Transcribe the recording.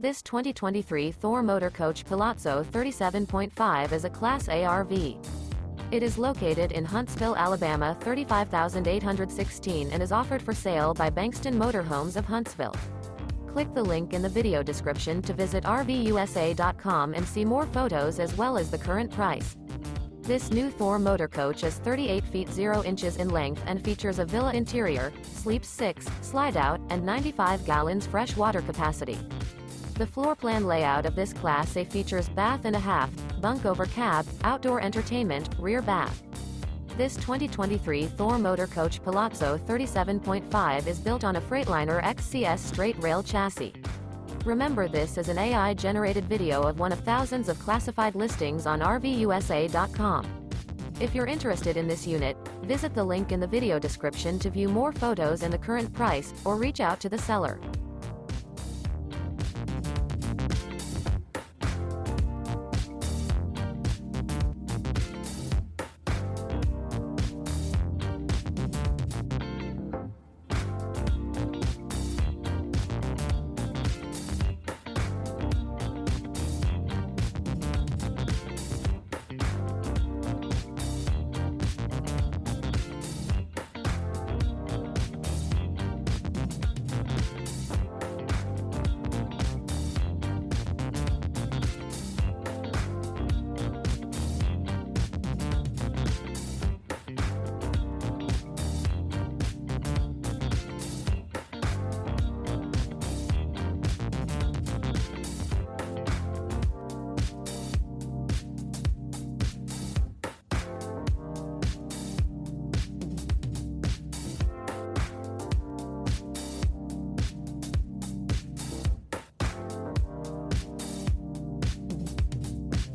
This 2023 Thor Motor Coach Palazzo 37.5 is a Class A RV. It is located in Huntsville, Alabama 35816 and is offered for sale by Bankston Motorhomes of Huntsville. Click the link in the video description to visit RVUSA.com and see more photos as well as the current price. This new Thor Motor Coach is 38 feet 0 inches in length and features a villa interior, sleeps 6, slide-out, and 95 gallons fresh water capacity. The floor plan layout of this Class A features bath and a half, bunk over cab, outdoor entertainment, rear bath. This 2023 Thor Motor Coach Palazzo 37.5 is built on a Freightliner XC-S Straight Rail chassis. Remember, this is an AI-generated video of one of thousands of classified listings on RVUSA.com. If you're interested in this unit, visit the link in the video description to view more photos and the current price, or reach out to the seller.